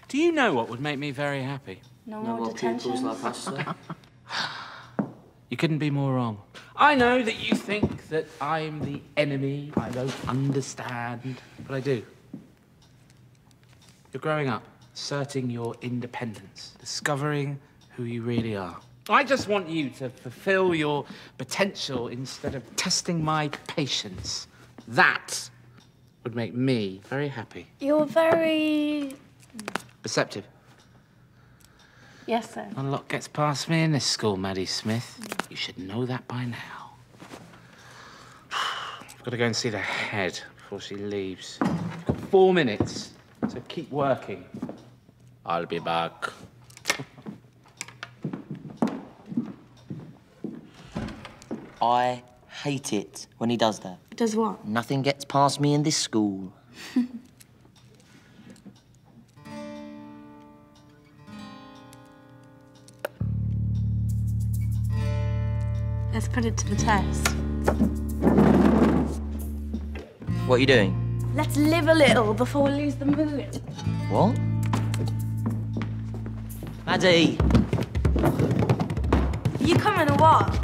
Do you know what would make me very happy? No more detentions. Like us, sir. You couldn't be more wrong. I know that you think that I'm the enemy, I don't understand, but I do. You're growing up, asserting your independence, discovering who you really are. I just want you to fulfill your potential instead of testing my patience. That would make me very happy. You're very... Perceptive. Yes, sir. Not a lot gets past me in this school, Maddie Smith. You should know that by now. I've got to go and see the head before she leaves. I've got 4 minutes, so keep working. I'll be back. I hate it when he does that. Does what? Nothing gets past me in this school. Let's put it to the test. What are you doing? Let's live a little before we lose the moon. What? Maddie! You coming or what?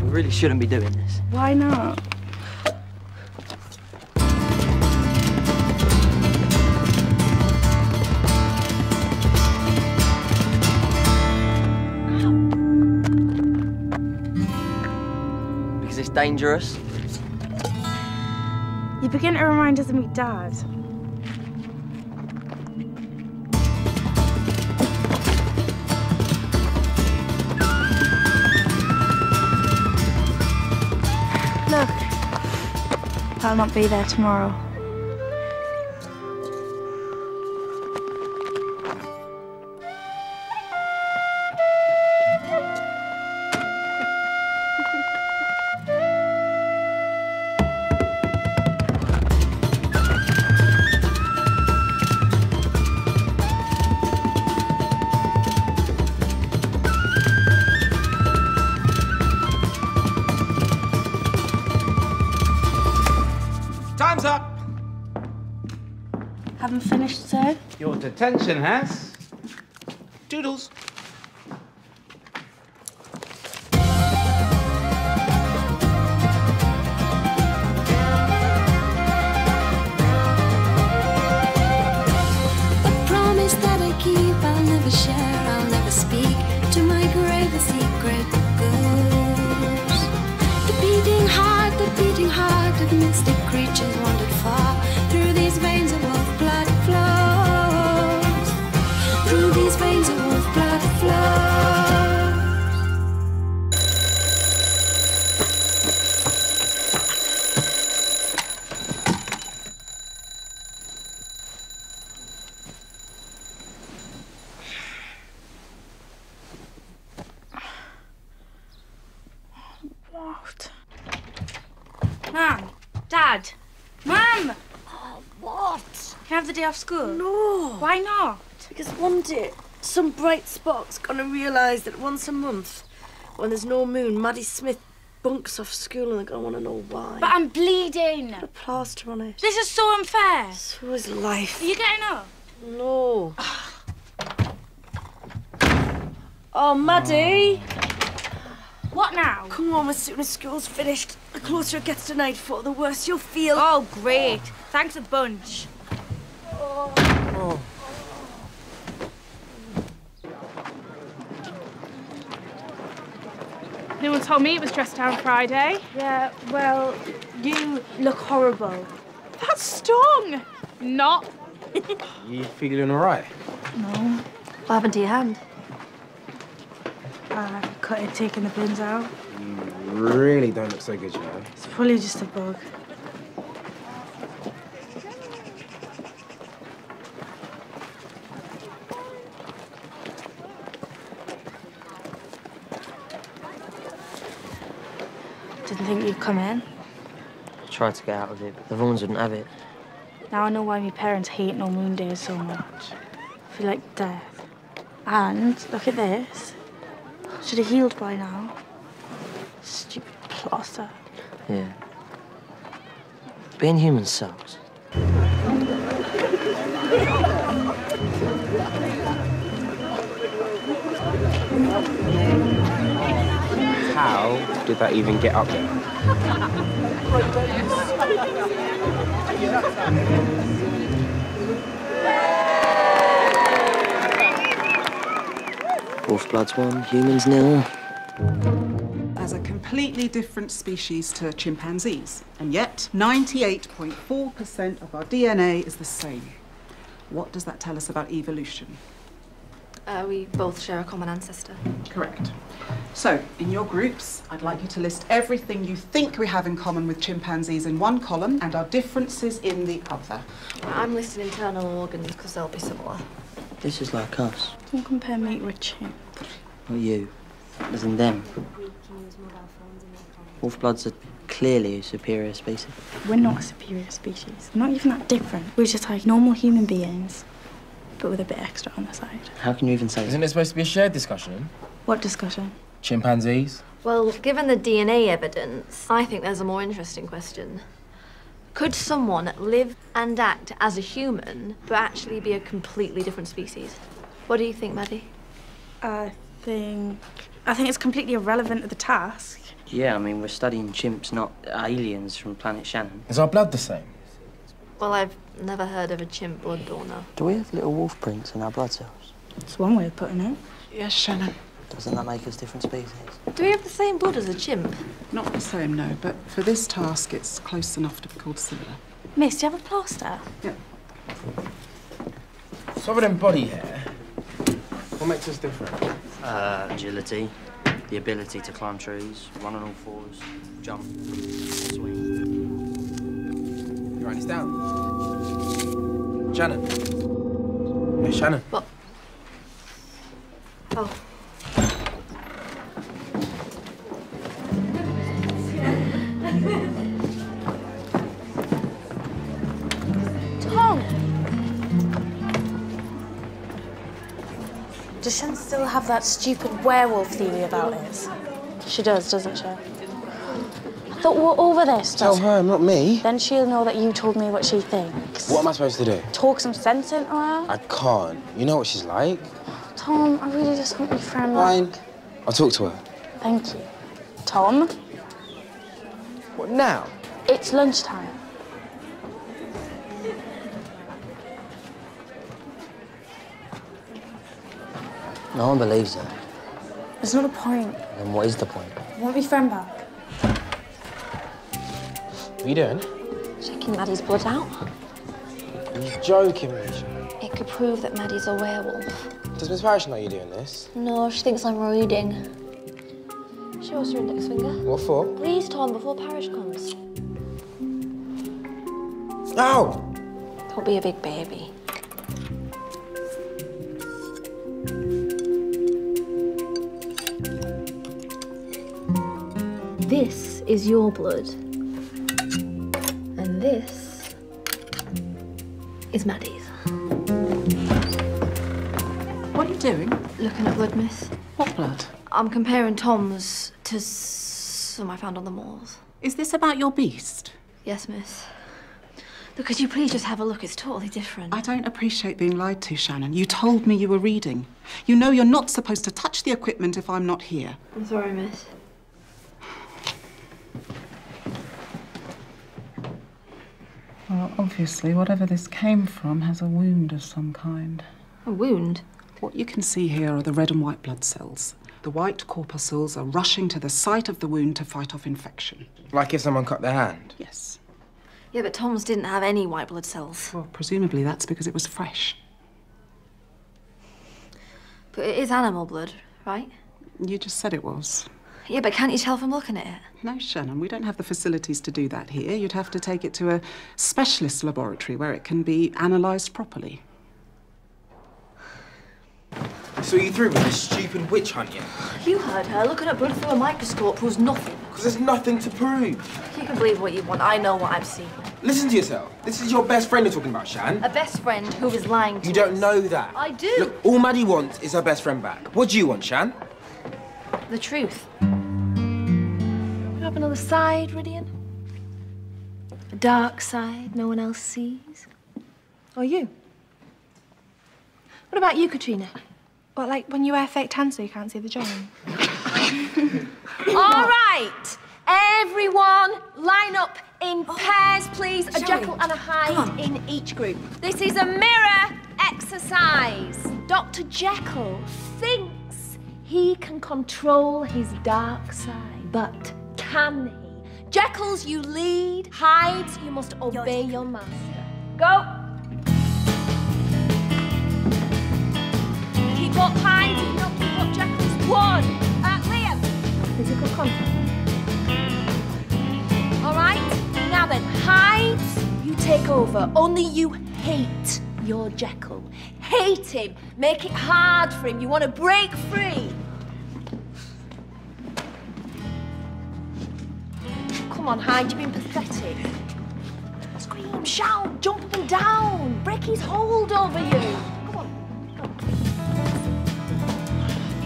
We really shouldn't be doing this. Why not? Because it's dangerous. You begin to remind us of me dad. Look, I'll not be there tomorrow. Time's up. Haven't finished, sir? Your detention has. Doodles. A promise that I keep, I'll never share, I'll never speak. To my grave, the secret goes. The beating heart of mystic creatures wandered far. Through these veins of wolf blood flows. Through these veins of wolf blood flows. What? Mum! Dad! Mum! Oh, what? Can I have the day off school? No. Why not? Because one day, some bright spot's gonna realise that once a month, when there's no moon, Maddie Smith bunks off school and they're gonna want to know why. But I'm bleeding. Put a plaster on it. This is so unfair. So is life. Are you getting up? No. Oh, Maddie! What now? Come on, as soon as school's finished. The closer it gets to nightfall, the worse you'll feel. Oh, great. Thanks a bunch. No one told me it was dress down Friday. Yeah, well, you look horrible. That stung! Not. You feeling all right? No. What happened to your hand? I cut it taking the bins out. You really don't look so good, you know. It's probably just a bug. Didn't think you'd come in. I tried to get out of it, but the Vaughans wouldn't have it. Now I know why my parents hate no moon days so much. I feel like death. And look at this. Should have healed by now. Stupid plaster. Yeah. Being human sucks. How did that even get up there? WOLFBLOOD's 1, humans 0. As a completely different species to chimpanzees, and yet 98.4% of our DNA is the same. What does that tell us about evolution? We both share a common ancestor. Correct. So, in your groups, I'd like you to list everything you think we have in common with chimpanzees in one column and our differences in the other. I'm listing internal organs because they'll be similar. This is like us. Don't compare me with chimp. Not you. As in them. WOLFBLOODs are clearly a superior species. We're not a superior species. We're not even that different. We're just like normal human beings, but with a bit extra on the side. How can you even say Isn't it supposed to be a shared discussion? What discussion? Chimpanzees? Well, given the DNA evidence, I think there's a more interesting question. Could someone live and act as a human, but actually be a completely different species? What do you think, Maddie? I think it's completely irrelevant to the task. Yeah, I mean, we're studying chimps, not aliens from planet Shannon. Is our blood the same? Well, I've never heard of a chimp blood donor. Do we have little wolf prints in our blood cells? It's one way of putting it. Yes, Shannon. Doesn't that make us different species? Do we have the same blood as a chimp? Not the same, no, but for this task, it's close enough to be called similar. Miss, do you have a plaster? Yeah. So other than body hair, what makes us different? Agility, the ability to climb trees, run on all fours, jump, swing. You write this down. Shannon. Hey, Shannon. What? Oh. Tom! Does Shan still have that stupid werewolf theory about it? She does, doesn't she? I thought we were over this Tell stuff. her, not me. Then she'll know that you told me what she thinks. What am I supposed to do? Talk some sense into her? I can't. You know what she's like. Tom, I really just want to be friendly. Fine. I'll talk to her. Thank you. Tom, What, now? it's lunchtime. No one believes her. There's not a point. Then what is the point? I want to be friend back. What are you doing? Checking Maddie's blood out. You're joking me, Shannon. It could prove that Maddie's a werewolf. Does Miss Parrish know you're doing this? No, she thinks I'm reading. Show us your index finger. What for? Please, Tom, before Parrish comes. No! Don't be a big baby. This is your blood. And this is Maddie's. What are you doing? Looking at blood, miss. What blood? I'm comparing Tom's to some I found on the moors. Is this about your beast? Yes, miss. Look, could you please just have a look? It's totally different. I don't appreciate being lied to, Shannon. You told me you were reading. You know you're not supposed to touch the equipment if I'm not here. I'm sorry, miss. Well, obviously, whatever this came from has a wound of some kind. A wound? What you can see here are the red and white blood cells. The white corpuscles are rushing to the site of the wound to fight off infection. Like if someone cut their hand? Yes. Yeah, but Tom's didn't have any white blood cells. Well, presumably that's because it was fresh. But it is animal blood, right? You just said it was. Yeah, but can't you tell from looking at it? No, Shannon, we don't have the facilities to do that here. You'd have to take it to a specialist laboratory where it can be analysed properly. So you through with this stupid witch hunt yet? You heard her. Looking at blood through a microscope proves nothing. Because there's nothing to prove. You can believe what you want. I know what I've seen. Listen to yourself. This is your best friend you're talking about, Shan. A best friend who is lying to You don't us. know that. I do. Look, all Maddie wants is her best friend back. What do you want, Shan? The truth. You have another side, Rydian? A dark side no one else sees? Or you? What about you, Katrina? What, like when you wear fake tan so you can't see the join? All right, everyone, line up in pairs, please. A Jekyll and a Hyde in each group. This is a mirror exercise. Dr. Jekyll thinks he can control his dark side, but can he? Jekylls, you lead. Hydes, you must obey your master. Go. Keep up, Hydes, if you don't keep up, Jekylls. 1. Liam. Physical contact. All right, now then, Hydes, you take over. Only you hate your Jekyll. Hate him. Make it hard for him. You want to break free. Come on, Hyde, you're being pathetic. Scream, shout, jump up and down. Break his hold over you. Come on,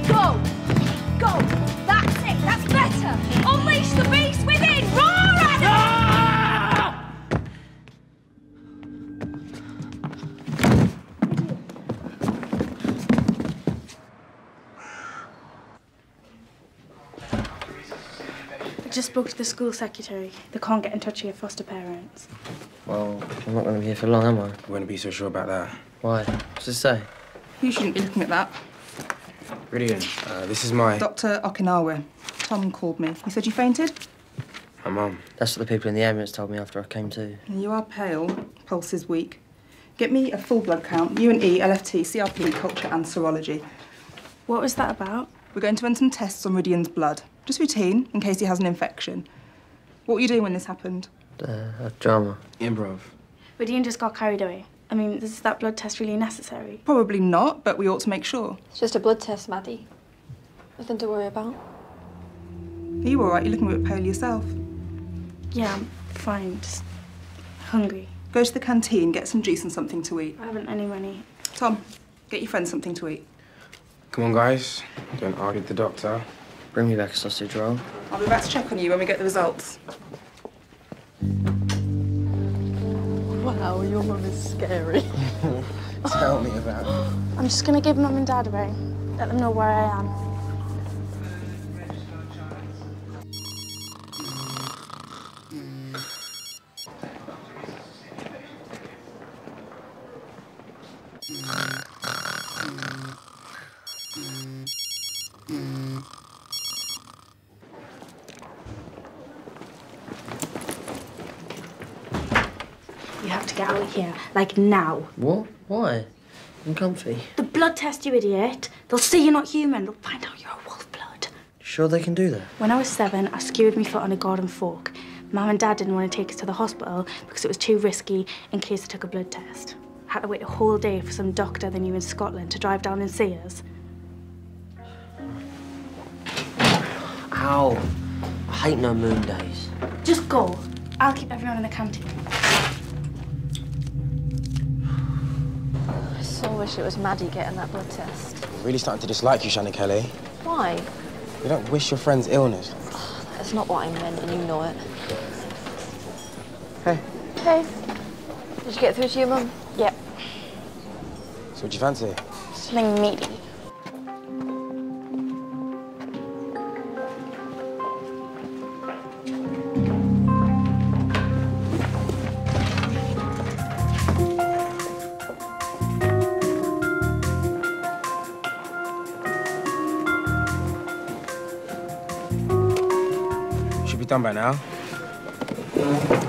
go. Go. That's it, that's better. Unleash the beast within. Roar at it. I just spoke to the school secretary. They can't get in touch with your foster parents. Well, I'm not going to be here for long, am I? I wouldn't be so sure about that. Why? What's it say? You shouldn't be looking at that. Brilliant. This is my... Dr. Okinawa. Tom called me. He said you fainted? My mum. That's what the people in the ambulance told me after I came to. You are pale. Pulse is weak. Get me a full blood count. U&E, LFT, CRP, culture and serology. What was that about? We're going to run some tests on Rydian's blood. Just routine, in case he has an infection. What were you doing when this happened? Drama. Improv. Rydian just got carried away. I mean, is that blood test really necessary? Probably not, but we ought to make sure. It's just a blood test, Maddie. Nothing to worry about. Are you all right? You're looking a bit pale yourself. Yeah, I'm fine. Just hungry. Go to the canteen, get some juice and something to eat. I haven't any money. Tom, get your friend something to eat. Come on, guys. Don't argue with the doctor. Bring me back a sausage roll. I'll be back to check on you when we get the results. Wow, your mum is scary. Tell me about it. I'm just gonna give Mum and Dad a ring. Let them know where I am. You have to get out of here, like now. What? Why? I'm comfy. The blood test, you idiot. They'll see you're not human. They'll find out you're a wolf blood. Sure they can do that? When I was 7, I skewered my foot on a garden fork. Mum and Dad didn't want to take us to the hospital because it was too risky in case I took a blood test. I had to wait a whole day for some doctor they knew in Scotland to drive down and see us. Ow. I hate no moon days. Just go. I'll keep everyone in the canteen. I so wish it was Maddie getting that blood test. I'm really starting to dislike you, Shannon Kelly. Why? You don't wish your friend's illness. That's not what I meant, and you know it. Hey. Hey. Did you get through to your mum? Yep. So what'd you fancy? Something meaty. Should be done by now.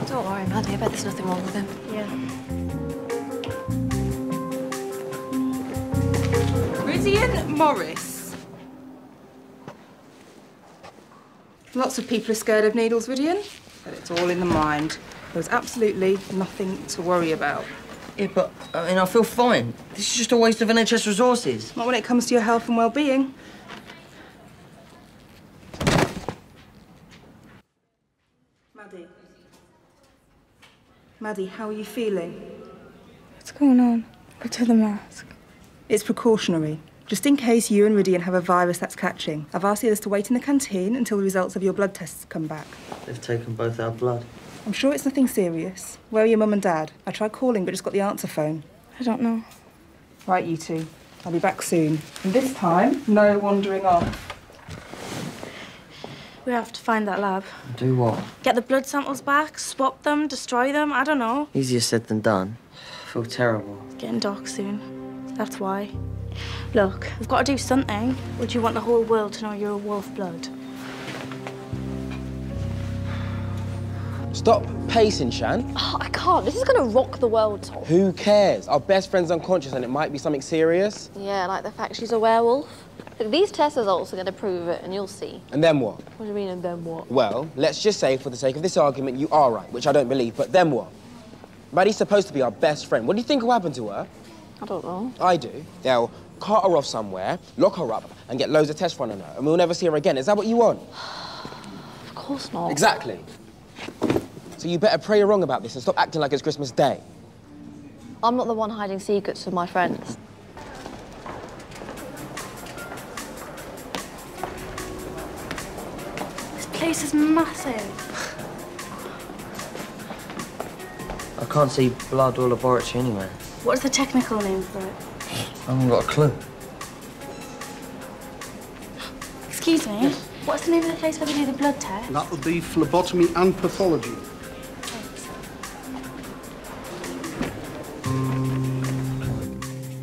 Don't worry, Maddie. I bet there's nothing wrong with him. Yeah. Rydian Morris. Lots of people are scared of needles, Rydian, but it's all in the mind. There's absolutely nothing to worry about. Yeah, but, I mean, I feel fine. This is just a waste of NHS resources. Not when it comes to your health and well-being. Maddie, how are you feeling? What's going on? What's with the mask? It's precautionary. Just in case you and Rydian have a virus that's catching. I've asked the others to wait in the canteen until the results of your blood tests come back. They've taken both our blood. I'm sure it's nothing serious. Where are your mum and dad? I tried calling, but just got the answer phone. I don't know. Right, you two. I'll be back soon. And this time, no wandering off. We have to find that lab. Do what? Get the blood samples back, swap them, destroy them, I don't know. Easier said than done. I feel terrible. It's getting dark soon. That's why. Look, we've got to do something. Would you want the whole world to know you're a wolf blood? Stop pacing, Shan. Oh, I can't. This is going to rock the world, Tom. Who cares? Our best friend's unconscious and it might be something serious. Yeah, like the fact she's a werewolf. Look, these test results are going to prove it, and you'll see. And then what? What do you mean, and then what? Well, let's just say, for the sake of this argument, you are right, which I don't believe, but then what? Maddie's supposed to be our best friend. What do you think will happen to her? I don't know. I do. They'll cart her off somewhere, lock her up, and get loads of tests run on her, and we'll never see her again. Is that what you want? Of course not. Exactly. So you better pray you're wrong about this and stop acting like it's Christmas Day. I'm not the one hiding secrets from my friends. This place is massive. I can't see blood or laboratory anywhere. What's the technical name for it? I haven't got a clue. Excuse me? What's the name of the place where they do the blood test? That would be phlebotomy and pathology.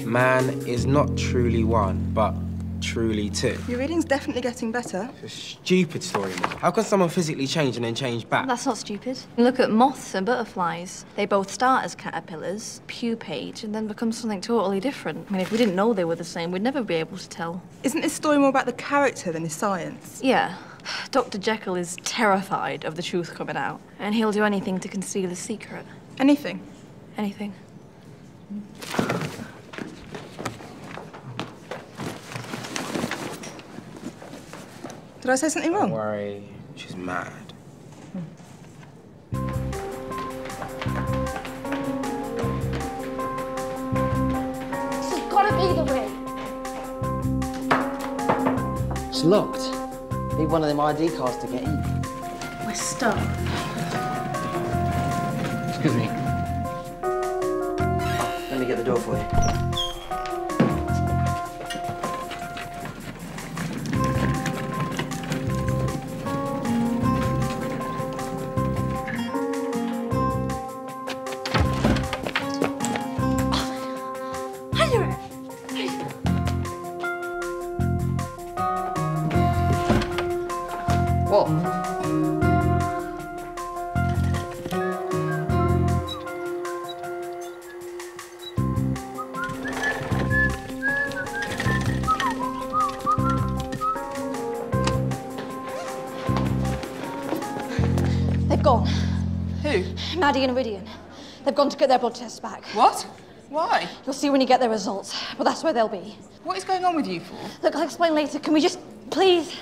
Man is not truly one, but truly two. Your reading's definitely getting better. It's a stupid story, man. How can someone physically change and then change back? That's not stupid. Look at moths and butterflies. They both start as caterpillars, pupate, and then become something totally different. I mean, if we didn't know they were the same, we'd never be able to tell. Isn't this story more about the character than his science? Yeah. Dr. Jekyll is terrified of the truth coming out, and he'll do anything to conceal his secret. Anything? Anything. Did I say something wrong? Don't worry, she's mad. This has got to be the way. It's locked. Need one of them ID cards to get in. We're stuck. Excuse me. Let me get the door for you. What? They've gone. Who? Maddie and Rydian. They've gone to get their blood tests back. What? Why? You'll see when you get their results, but that's where they'll be. What is going on with you four? Look, I'll explain later. Can we just, please?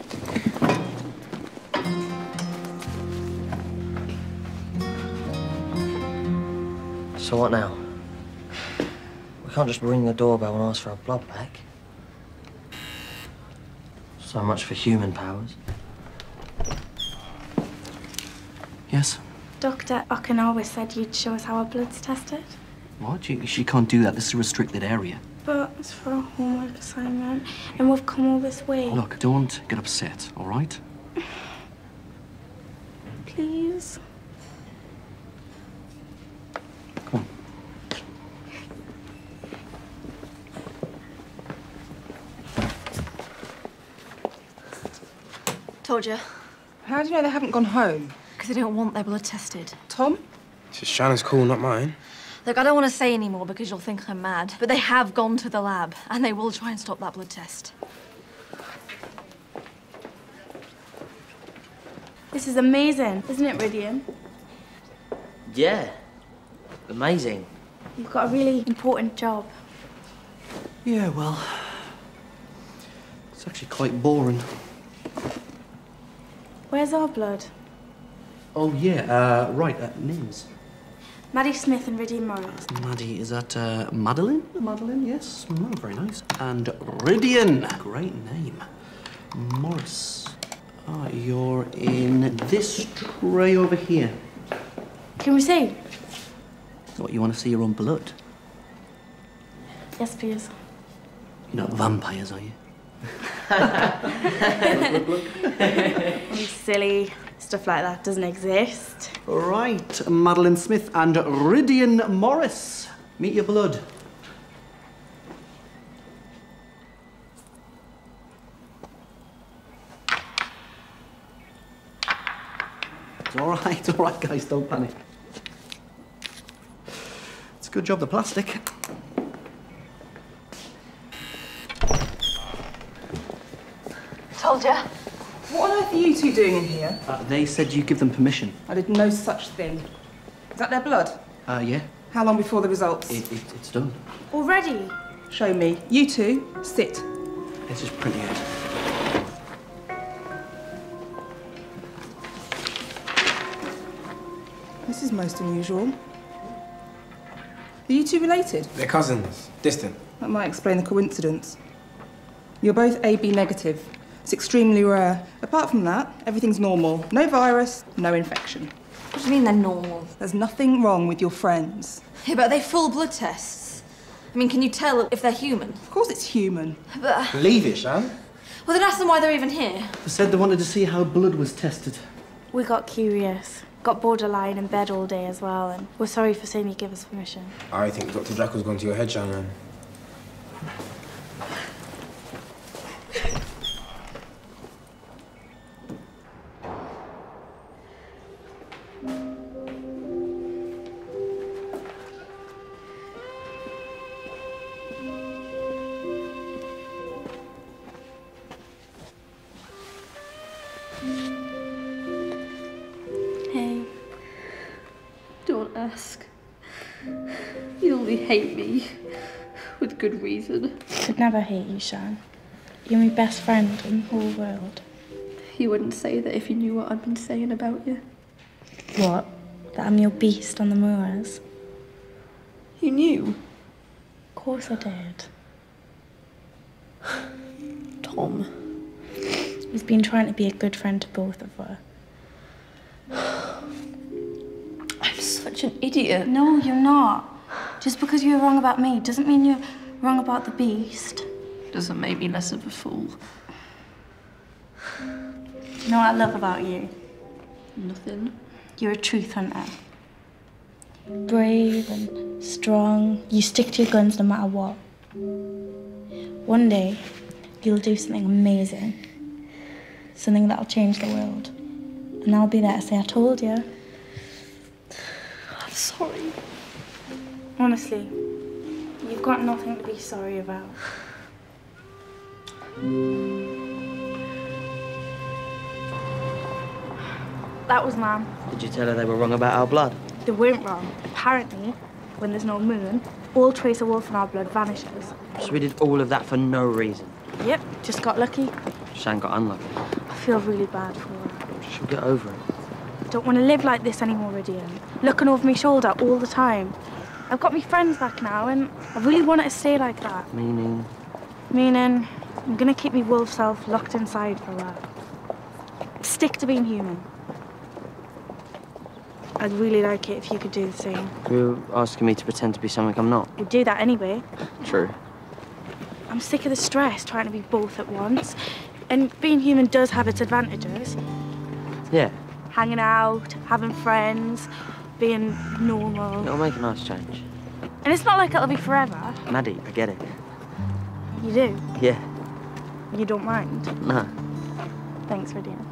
So what now? We can't just ring the doorbell and ask for our blood back. So much for human powers. Yes? Dr. Okinawa said you'd show us how our blood's tested. What? She can't do that. This is a restricted area. But it's for a homework assignment, and we've come all this way. Look, don't get upset, all right? Please. Come on. Told you. How do you know they haven't gone home? Because they don't want their blood tested. Tom? It's just Shannon's call, not mine. Look, I don't want to say any more because you'll think I'm mad, but they have gone to the lab, and they will try and stop that blood test. This is amazing, isn't it, Rydian? Yeah. Amazing. You've got a really important job. Yeah, well, it's actually quite boring. Where's our blood? Oh, yeah, right, Nim's. Maddie Smith and Rydian Morris. Maddie, is that Madeline? Madeline, yes. Oh, very nice. And Rydian, great name. Morris. Ah, you're in this tray over here. Can we see? What, you want to see your own blood? Yes, please. You're not vampires, are you? I'm silly. Stuff like that doesn't exist. Right, Madeline Smith and Rydian Morris. Meet your blood. It's all right, guys, don't panic. It's a good job, the plastic. Told ya. What on earth are you two doing in here? They said you give them permission. I did no such thing. Is that their blood? Yeah. How long before the results? It's done. Already? Show me. You two, sit. Let's just print it out. This is most unusual. Are you two related? They're cousins. Distant. That might explain the coincidence. You're both AB negative. It's extremely rare. Apart from that, everything's normal. No virus, no infection. What do you mean they're normal? There's nothing wrong with your friends. Yeah, but are they full blood tests? I mean, can you tell if they're human? Of course it's human. But... Leave it, Shan. Well, then ask them why they're even here. They said they wanted to see how blood was tested. We got curious. Got borderline in bed all day as well, and we're sorry for saying you give us permission. I think Dr. Draco's gone to your head, Shannon. Hey. Don't ask. You only hate me. With good reason. Could never hate you, Shan. You're my best friend in the whole world. You wouldn't say that if you knew what I'd been saying about you. What? That I'm your beast on the moors? You knew? Of course I did. Tom. He's been trying to be a good friend to both of us. I'm such an idiot. No, you're not. Just because you're wrong about me doesn't mean you're wrong about the beast. Doesn't make me less of a fool. You know what I love about you? Nothing. You're a truth hunter. Brave and strong. You stick to your guns no matter what. One day, you'll do something amazing. Something that'll change the world. And I'll be there to say, I told you. I'm sorry. Honestly, you've got nothing to be sorry about. That was Mum. Did you tell her they were wrong about our blood? They weren't wrong. Apparently, when there's no moon, all trace of wolf in our blood vanishes. So we did all of that for no reason. Yep, just got lucky. Shan got unlucky. I feel really bad for her. She'll get over it. I don't want to live like this anymore, Rydian. Looking over my shoulder all the time. I've got my friends back now, and I really want it to stay like that. Meaning? Meaning, I'm gonna keep my wolf self locked inside for a while. Stick to being human. I'd really like it if you could do the same. You're asking me to pretend to be something I'm not. You'd do that anyway. True. I'm sick of the stress trying to be both at once. And being human does have its advantages. Yeah. Hanging out, having friends, being normal. It'll make a nice change. And it's not like it'll be forever. Maddie, I get it. You do? Yeah. You don't mind? No. Thanks, Rydian.